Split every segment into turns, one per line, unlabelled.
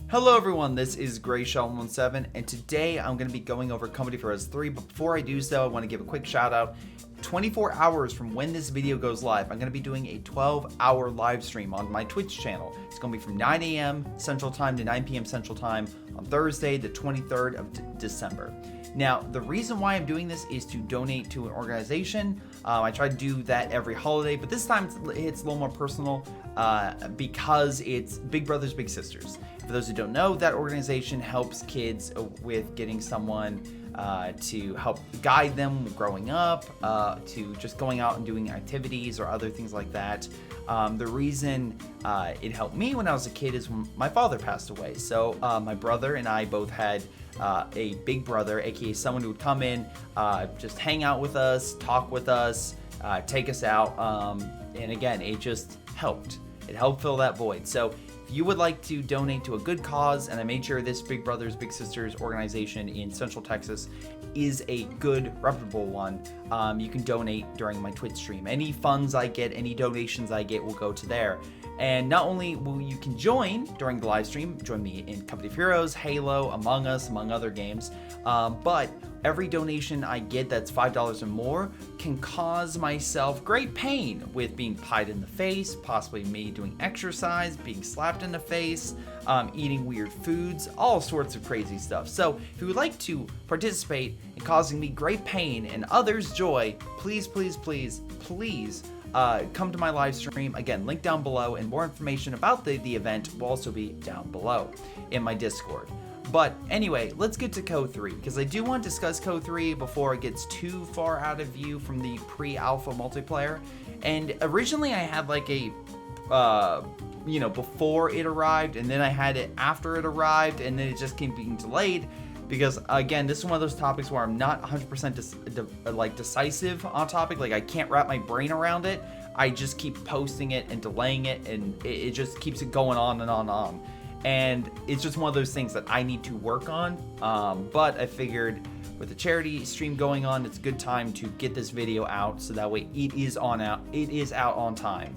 Hello everyone, this is greyshotproductions, and today I'm going to be going over Company of Heroes 3, but before I do so, I want to give a quick shout out. 24 hours from when this video goes live, I'm going to be doing a 12-hour live stream on my Twitch channel. It's going to be from 9 a.m. Central Time to 9 p.m. Central Time on Thursday, the 23rd of December. Now, the reason why I'm doing this is to donate to an organization. I try to do that every holiday, but this time it's a little more personal because it's Big Brothers Big Sisters. For those who don't know, that organization helps kids with getting someone to help guide them growing up, to just going out and doing activities or other things like that. The reason it helped me when I was a kid is when my father passed away. So my brother and I both had a big brother, aka someone who would come in, just hang out with us, talk with us, take us out, and again, it just helped. It helped fill that void. So if you would like to donate to a good cause, and I made sure this Big Brothers Big Sisters organization in Central Texas is a good, reputable one, you can donate during my Twitch stream. Any funds I get, any donations I get will go to there. And not only will you can join during the live stream, join me in Company of Heroes, Halo, Among Us, among other games, but every donation I get that's $5 or more can cause myself great pain with being pied in the face, possibly me doing exercise, being slapped in the face, eating weird foods, all sorts of crazy stuff. So if you would like to participate in causing me great pain and others joy, please, please, please, please, come to my live stream. Again, link down below, and more information about the event will also be down below in my Discord. But anyway, let's get to Code 3, because I do want to discuss Code 3 before it gets too far out of view from the pre-alpha multiplayer. And originally I had like a, before it arrived, and then I had it after it arrived, and then it just kept being delayed. Because again, this is one of those topics where I'm not 100% decisive on topic. Like I can't wrap my brain around it. I just keep posting it and delaying it, and it just keeps it going on and on and on. And it's just one of those things that I need to work on. But I figured with the charity stream going on, it's a good time to get this video out, so that way it is out on time.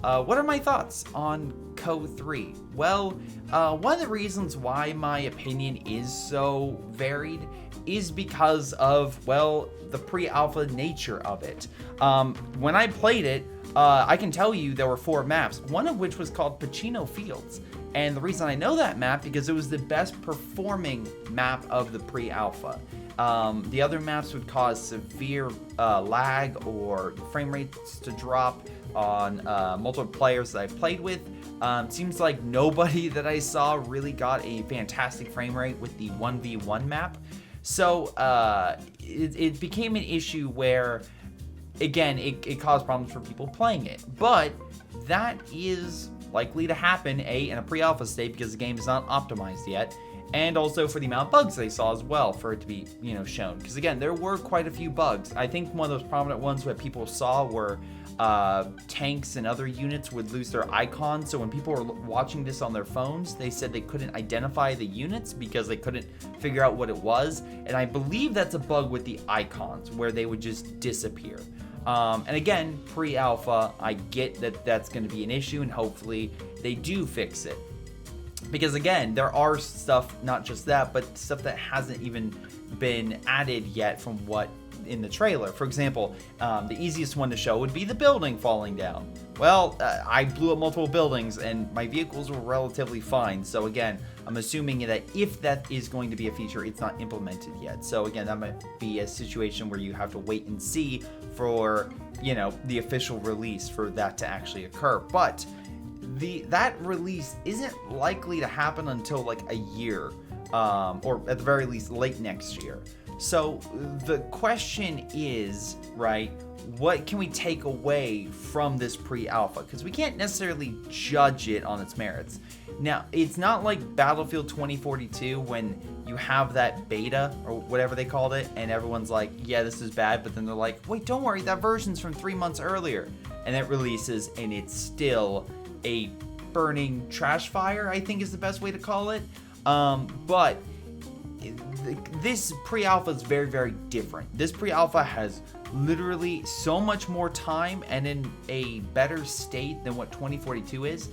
What are my thoughts on Code 3? Well, one of the reasons why my opinion is so varied is because of, well, the pre-alpha nature of it. When I played it, I can tell you there were 4 maps, one of which was called Pacino Fields. And the reason I know that map, because it was the best performing map of the pre-alpha. The other maps would cause severe lag or frame rates to drop on multiple players that I played with. Seems like nobody that I saw really got a fantastic frame rate with the 1v1 map. So it became an issue where, again, it caused problems for people playing it. But that is likely to happen, in a pre-alpha state, because the game is not optimized yet. And also for the amount of bugs they saw as well, for it to be, shown. Because again, there were quite a few bugs. I think one of those prominent ones that people saw were tanks and other units would lose their icons. So when people were watching this on their phones, they said they couldn't identify the units because they couldn't figure out what it was. And I believe that's a bug with the icons, where they would just disappear. And again, pre-alpha, I get that that's going to be an issue, and hopefully they do fix it. Because again, there are stuff, not just that, but stuff that hasn't even been added yet from what in the trailer. For example, the easiest one to show would be the building falling down. Well, I blew up multiple buildings and my vehicles were relatively fine. So again, I'm assuming that if that is going to be a feature, it's not implemented yet. So again, that might be a situation where you have to wait and see for, the official release for that to actually occur. But that release isn't likely to happen until like a year, or at the very least late next year. So the question is, right, what can we take away from this pre-alpha? Because we can't necessarily judge it on its merits. Now, it's not like Battlefield 2042 when you have that beta or whatever they called it, and everyone's like, yeah, this is bad, but then they're like, wait, don't worry, that version's from 3 months earlier. And it releases, and it's still a burning trash fire, I think is the best way to call it. But this pre-alpha is very, very different. This pre-alpha has literally so much more time and in a better state than what 2042 is.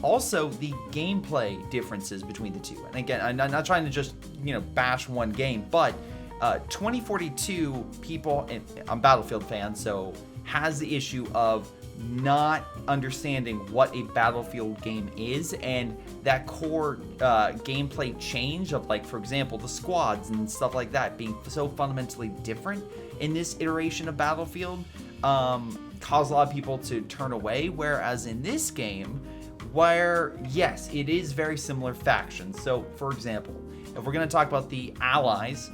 also the gameplay differences between the two. And again, I'm not trying to just, bash one game, but 2042 people, and I'm Battlefield fan, so has the issue of not understanding what a Battlefield game is, and that core gameplay change of, like, for example, the squads and stuff like that being so fundamentally different in this iteration of Battlefield caused a lot of people to turn away, whereas in this game, where, yes, it is very similar factions. So, for example, if we're going to talk about the Allies,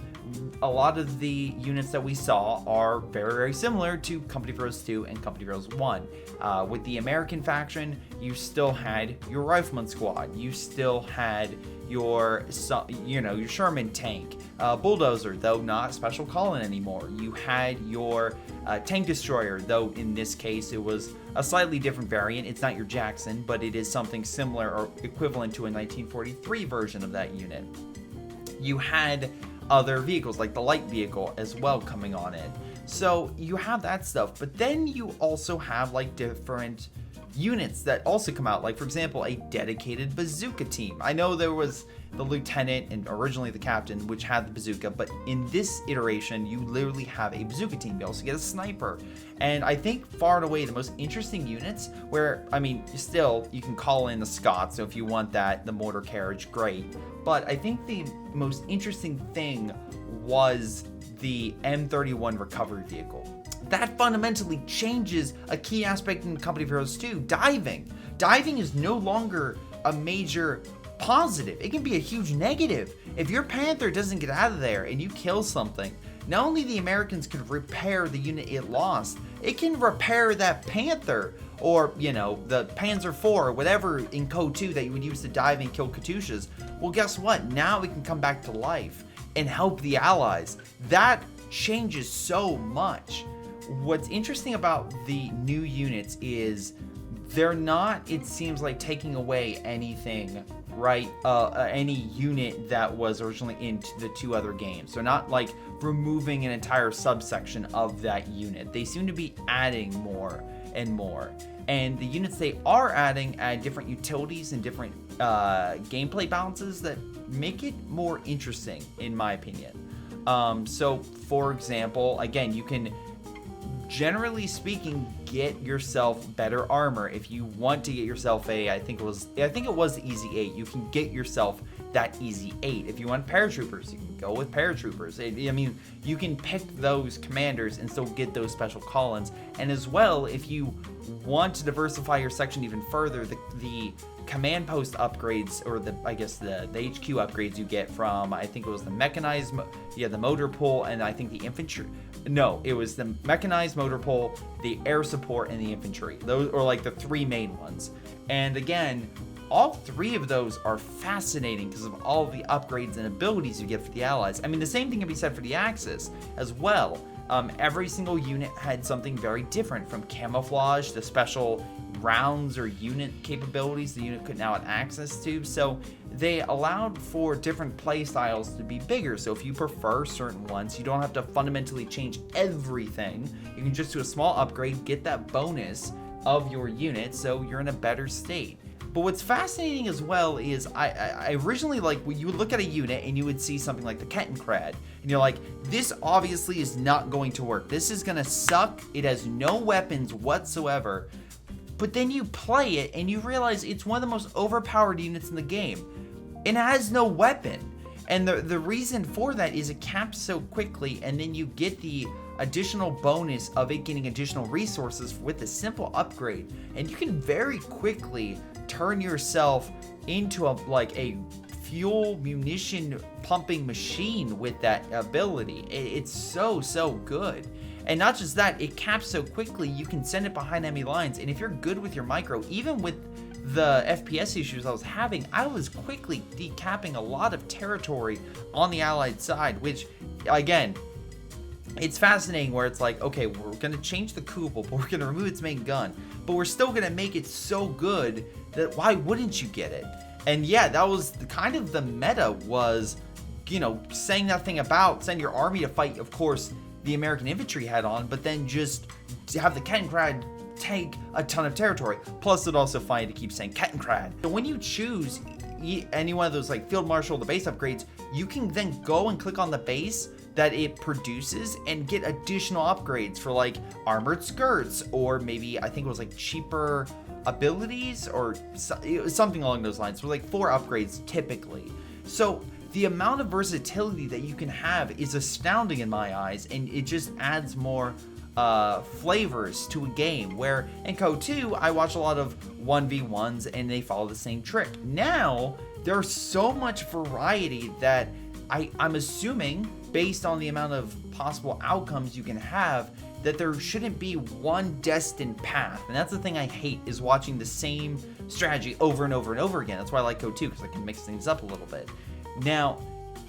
a lot of the units that we saw are very, very similar to Company of Heroes 2 and Company of Heroes 1. With the American faction, you still had your Rifleman squad. You still had your Sherman tank. Bulldozer, though not Special Call-In anymore. You had your Tank Destroyer, though in this case it was a slightly different variant. It's not your Jackson, but it is something similar or equivalent to a 1943 version of that unit. You had other vehicles like the light vehicle as well coming on in. So you have that stuff, but then you also have like different units that also come out, like for example a dedicated bazooka team. I know there was the lieutenant and originally the captain which had the bazooka, but in this iteration you literally have a bazooka team. You also get a sniper, and I think far and away the most interesting units, where I mean still you can call in the Scots, so if you want that, the mortar carriage, great, but I think the most interesting thing was the M31 recovery vehicle. That fundamentally changes a key aspect in Company of Heroes 2, diving. Diving is no longer a major positive. It can be a huge negative. If your Panther doesn't get out of there and you kill something, not only the Americans can repair the unit it lost, it can repair that Panther, or, the Panzer IV, or whatever in Code 2 that you would use to dive and kill Katyushas. Well, guess what? Now it can come back to life and help the Allies. That changes so much. What's interesting about the new units is they're not, it seems like, taking away anything, right? Any unit that was originally in the two other games. They're not like removing an entire subsection of that unit. They seem to be adding more and more. And the units they are adding add different utilities and different gameplay balances that make it more interesting, in my opinion. So, for example, again, you can, generally speaking, get yourself better armor. If you want to get yourself I think it was the Easy 8, you can get yourself that Easy 8. If you want paratroopers, you can go with paratroopers. I mean, you can pick those commanders and still get those special call-ins. And as well, if you want to diversify your section even further, the command post upgrades, or the HQ upgrades you get from, I think it was the mechanized, the motor pull, and I think the infantry. No, it was the mechanized motor pull, the air support, and the infantry. Those are like the three main ones. And again, all three of those are fascinating because of all the upgrades and abilities you get for the Allies. I mean, the same thing can be said for the Axis as well. Every single unit had something very different, from camouflage to special rounds or unit capabilities the unit could now have access to. So they allowed for different play styles to be bigger. So if you prefer certain ones, you don't have to fundamentally change everything. You can just do a small upgrade, get that bonus of your unit, so you're in a better state. But what's fascinating as well is I originally, like, when you would look at a unit and you would see something like the Kettenkrad, and you're like, this obviously is not going to work. This is going to suck. It has no weapons whatsoever. But then you play it and you realize it's one of the most overpowered units in the game. And it has no weapon. And the reason for that is it caps so quickly, and then you get the additional bonus of it getting additional resources with a simple upgrade. And you can very quickly turn yourself into a fuel munition pumping machine with that ability. It's so good. And not just that, it caps so quickly, you can send it behind enemy lines. And if you're good with your micro, even with the FPS issues I was having, I was quickly decapping a lot of territory on the Allied side, which, again, it's fascinating where it's like, okay, we're going to change the Kupol, but we're going to remove its main gun, but we're still going to make it so good that why wouldn't you get it? And yeah, that was kind of the meta, was, saying that thing about send your army to fight, of course, the American infantry head on, but then just have the Kettenkrad take a ton of territory. Plus, it also fine to keep saying Kettenkrad. So when you choose any one of those like Field Marshal, the base upgrades, you can then go and click on the base that it produces and get additional upgrades for like armored skirts, or maybe I think it was like cheaper abilities or something along those lines. So like 4 upgrades typically. So the amount of versatility that you can have is astounding in my eyes, and it just adds more flavors to a game. Where in Code 2, I watch a lot of 1v1s and they follow the same trick. Now, there's so much variety that I'm assuming, based on the amount of possible outcomes you can have, that there shouldn't be one destined path. And that's the thing I hate, is watching the same strategy over and over and over again. That's why I like Code 2, because I can mix things up a little bit. Now,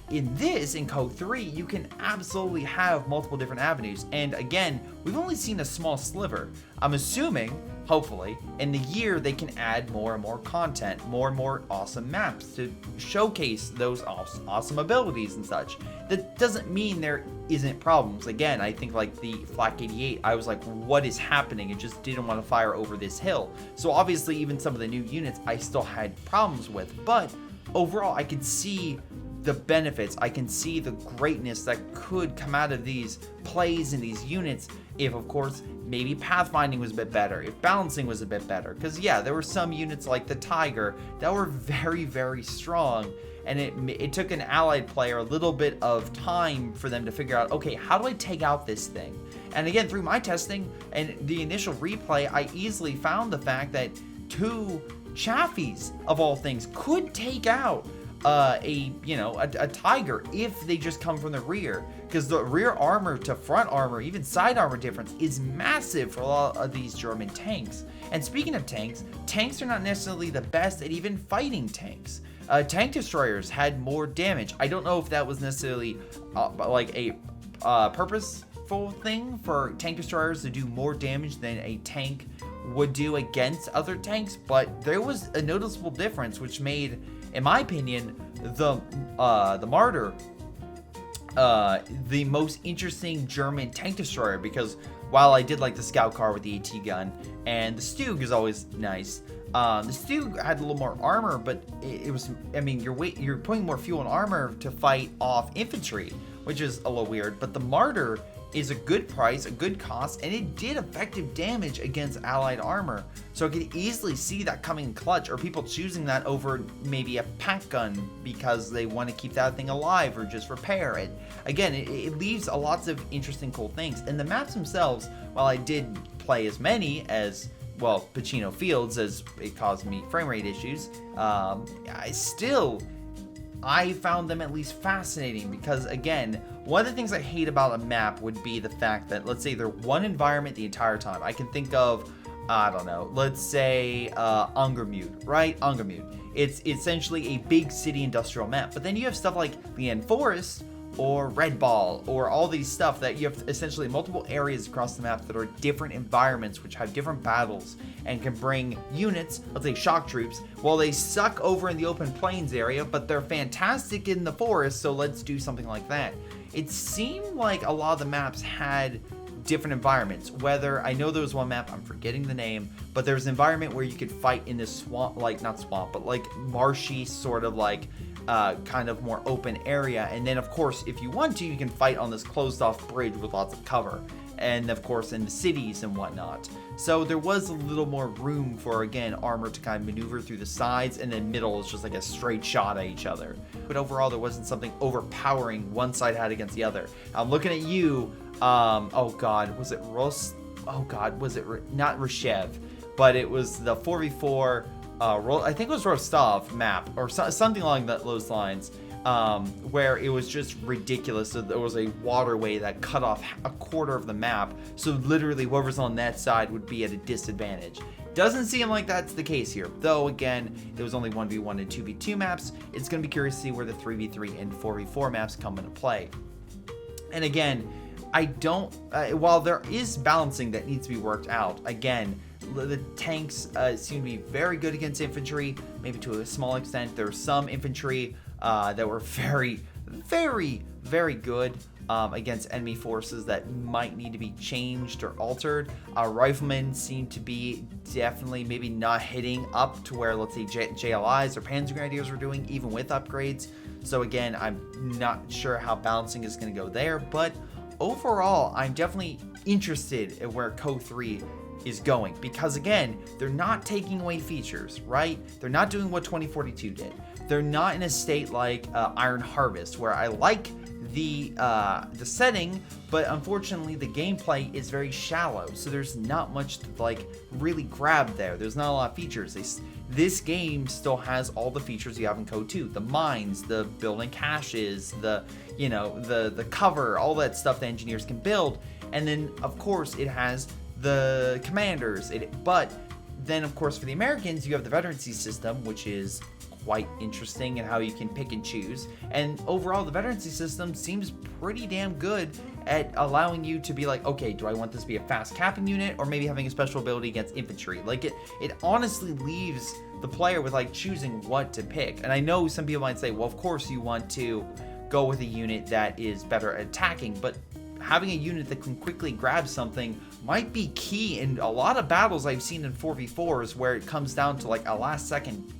in Code 3, you can absolutely have multiple different avenues. And again, we've only seen a small sliver. I'm assuming, hopefully, in the year they can add more and more content, more and more awesome maps to showcase those awesome abilities and such. That doesn't mean there isn't problems. Again, I think like the Flak 88, I was like, what is happening? It just didn't want to fire over this hill. So obviously, even some of the new units I still had problems with. But overall, I could see the benefits. I can see the greatness that could come out of these plays and these units if, of course, maybe pathfinding was a bit better, if balancing was a bit better. Because yeah, there were some units like the Tiger that were very, very strong, and it took an allied player a little bit of time for them to figure out, okay, how do I take out this thing? And again, through my testing and the initial replay, I easily found the fact that 2 Chaffies, of all things, could take out a Tiger if they just come from the rear, because the rear armor to front armor, even side armor difference, is massive for a lot of these German tanks. And speaking of tanks are not necessarily the best at even fighting tanks. Tank destroyers had more damage. I don't know if that was necessarily like a purposeful thing for tank destroyers to do more damage than a tank would do against other tanks, but there was a noticeable difference, which made, in my opinion, the Martyr the most interesting German tank destroyer, because while I did like the scout car with the AT gun, and the Stug is always nice, the Stug had a little more armor, but it was, I mean, you're putting more fuel and armor to fight off infantry, which is a little weird. But the Martyr is a good price, a good cost, and it did effective damage against allied armor. So I could easily see that coming in clutch, or people choosing that over maybe a pack gun because they want to keep that thing alive or just repair it. Again, it leaves lots of interesting, cool things. And the maps themselves, while I did play as many as, well, Pacino Fields, as it caused me frame rate issues, I found them at least fascinating, because again, one of the things I hate about a map would be the fact that, let's say they're one environment the entire time. I can think of, I don't know, let's say Ungermute, right? Ungermute. It's essentially a big city industrial map. But then you have stuff like Leanne Forest or Red Ball, or all these stuff that you have essentially multiple areas across the map that are different environments, which have different battles and can bring units, let's say shock troops. Well, they suck over in the open plains area, but they're fantastic in the forest, so let's do something like that. It seemed like a lot of the maps had different environments. Whether, I know there was one map, I'm forgetting the name, but there was an environment where you could fight in this swamp, like not swamp, but like marshy sort of like kind of more open area. And then of course, if you want to, you can fight on this closed off bridge with lots of cover, and of course in the cities and whatnot. So there was a little more room for, again, armor to kind of maneuver through the sides, and then middle is just like a straight shot at each other. But overall, there wasn't something overpowering one side had against the other. I'm looking at you, oh god, was it not Reshev, but it was the 4v4 I think it was Rostov map, or something along those lines, where it was just ridiculous. So there was a waterway that cut off a quarter of the map, so literally whoever's on that side would be at a disadvantage. Doesn't seem like that's the case here, though. Again, it was only 1v1 and 2v2 maps. It's going to be curious to see where the 3v3 and 4v4 maps come into play. And again, I don't, while there is balancing that needs to be worked out, again, the tanks seem to be very good against infantry, maybe to a small extent. There were some infantry that were very, very, very good against enemy forces that might need to be changed or altered. Riflemen seem to be definitely maybe not hitting up to where, let's say, JLIs or Panzer Grenadiers were doing, even with upgrades. So again, I'm not sure how balancing is going to go there, but overall, I'm definitely interested in where Co3 is going, because again, they're not taking away features, right? They're not doing what 2042 did. They're not in a state like Iron Harvest, where I like the setting, but unfortunately the gameplay is very shallow, so there's not much to like really grab there. There's not a lot of features. This game still has all the features you have in Code 2, the mines, the building caches, the cover, all that stuff the engineers can build, and then of course it has the commanders. But then of course for the Americans you have the veterancy system, which is quite interesting, and how you can pick and choose. And overall, the veterancy system seems pretty damn good at allowing you to be like, okay, do I want this to be a fast capping unit, or maybe having a special ability against infantry? Like it honestly leaves the player with like choosing what to pick. And I know some people might say, well, of course you want to go with a unit that is better at attacking, but having a unit that can quickly grab something might be key in a lot of battles I've seen in 4v4s, where it comes down to like a last second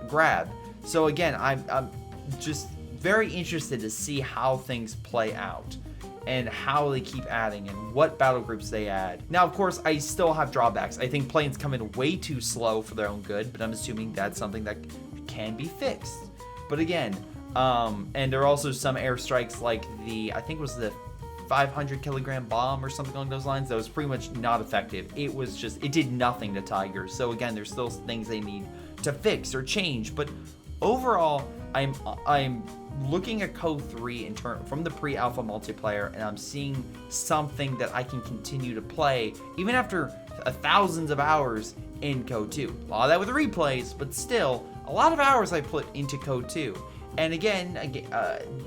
grab. So again, I'm just very interested to see how things play out and how they keep adding and what battle groups they add. Now, of course, I still have drawbacks. I think planes come in way too slow for their own good, but I'm assuming that's something that can be fixed. But again, and there are also some airstrikes like I think it was the 500 kilogram bomb or something along those lines that was pretty much not effective. It did nothing to Tigers. So again, there's still things they need to fix or change. But overall, I'm looking at Code 3 from the pre-alpha multiplayer, and I'm seeing something that I can continue to play even after thousands of hours in Code 2. A lot of that with replays, but still a lot of hours I put into Code 2. And again,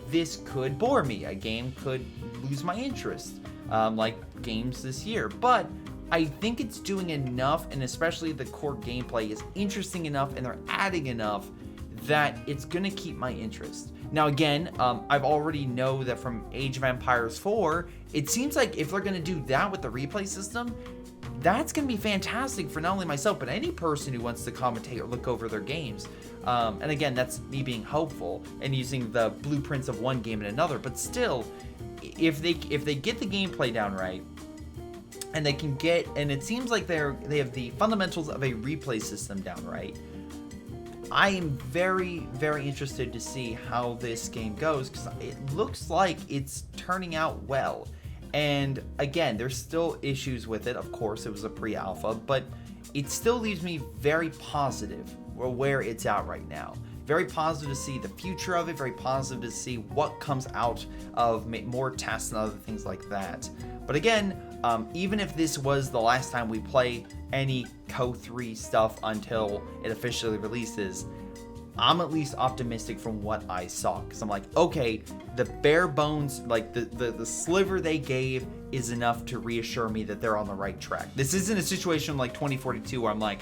this could bore me. A game could lose my interest, like games this year. But I think it's doing enough, and especially the core gameplay is interesting enough, and they're adding enough that it's going to keep my interest. Now again, I've already know that from Age of Empires 4, it seems like if they're going to do that with the replay system, that's going to be fantastic for not only myself, but any person who wants to commentate or look over their games. And again, that's me being hopeful and using the blueprints of one game in another. But still, if they get the gameplay down right, and they can get, and it seems like they have the fundamentals of a replay system down right, I am very, very interested to see how this game goes, because it looks like it's turning out well. And again, there's still issues with it. Of course, it was a pre-alpha, but it still leaves me very positive where it's at right now. Very positive to see the future of it. Very positive to see what comes out of more tests and other things like that. But again, even if this was the last time we play any Code 3 stuff until it officially releases, I'm at least optimistic from what I saw, because I'm like, okay, the bare bones, like the sliver they gave is enough to reassure me that they're on the right track. This isn't a situation like 2042 where I'm like,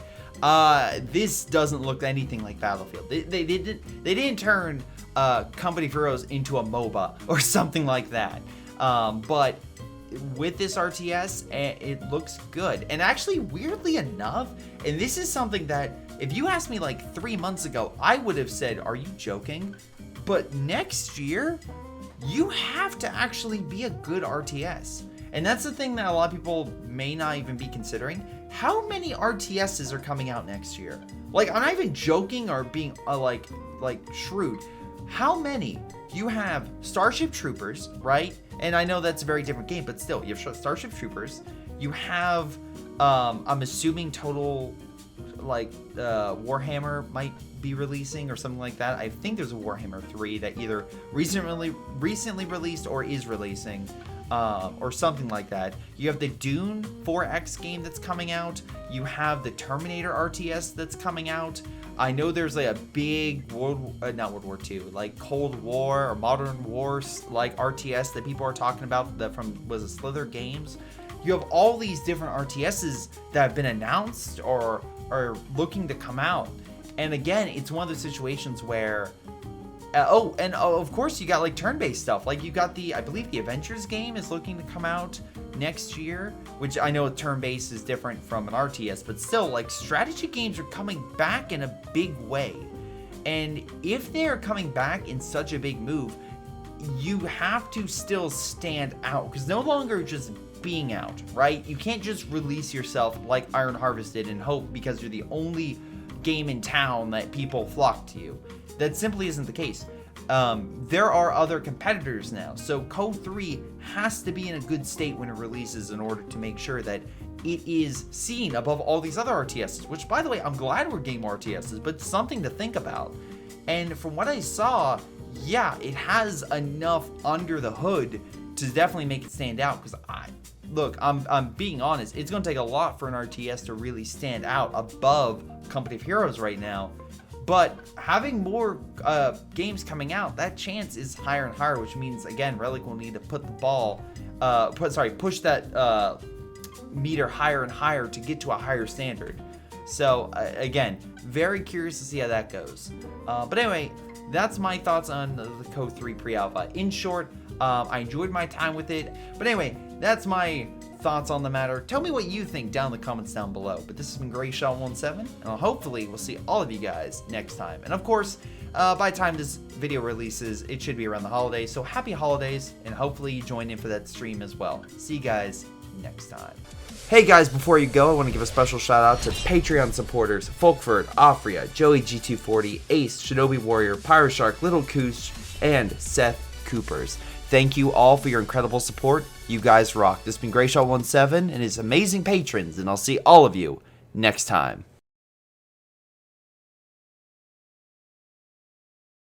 this doesn't look anything like Battlefield. They didn't turn Company of Heroes into a MOBA or something like that. But with this RTS, it looks good. And actually, weirdly enough, and this is something that if you asked me like 3 months ago, I would have said, are you joking? But next year, you have to actually be a good RTS. And that's the thing that a lot of people may not even be considering. How many RTSs are coming out next year? Like, I'm not even joking or being like shrewd. How many? You have Starship Troopers, right? And I know that's a very different game, but still, you have Starship Troopers. You have, I'm assuming Total, like, Warhammer might be releasing or something like that. I think there's a Warhammer 3 that either recently released or is releasing, or something like that. You have the Dune 4X game that's coming out. You have the Terminator RTS that's coming out. I know there's like a big not World War II, like Cold War or Modern Wars like RTS that people are talking about that was it Slither Games. You have all these different RTSs that have been announced or are looking to come out. And again, it's one of those situations where of course you got like turn-based stuff. Like you got I believe the Adventures game is looking to come out next year, which I know turn-based is different from an RTS, but still, like, strategy games are coming back in a big way. And if they're coming back in such a big move, you have to still stand out, because no longer just being out, right? You can't just release yourself like Iron Harvest did and hope because you're the only game in town that people flock to you. That simply isn't the case. There are other competitors now, so Code 3 has to be in a good state when it releases in order to make sure that it is seen above all these other RTSs, which, by the way, I'm glad we're getting more RTSs, but something to think about. And from what I saw, yeah, it has enough under the hood to definitely make it stand out, because I'm being honest, it's going to take a lot for an RTS to really stand out above Company of Heroes right now. But having more games coming out, that chance is higher and higher, which means, again, Relic will need to put the ball, push that meter higher and higher to get to a higher standard. So, again, very curious to see how that goes. But anyway, that's my thoughts on the Code 3 pre-alpha. In short, I enjoyed my time with it. But anyway, that's my thoughts on the matter. Tell me what you think down in the comments down below. But this has been greyshot17, and hopefully we'll see all of you guys next time. And of course, by the time this video releases, it should be around the holidays. So happy holidays, and hopefully you join in for that stream as well. See you guys next time. Hey guys, before you go, I want to give a special shout out to Patreon supporters Folkvard, Aphyria, JoeyG240, Ace, ShinobiWarrior, Pyroshark, Little Koosh, and Seth Kuipers. Thank you all for your incredible support. You guys rock. This has been greyshot17 and his amazing patrons, and I'll see all of you next time.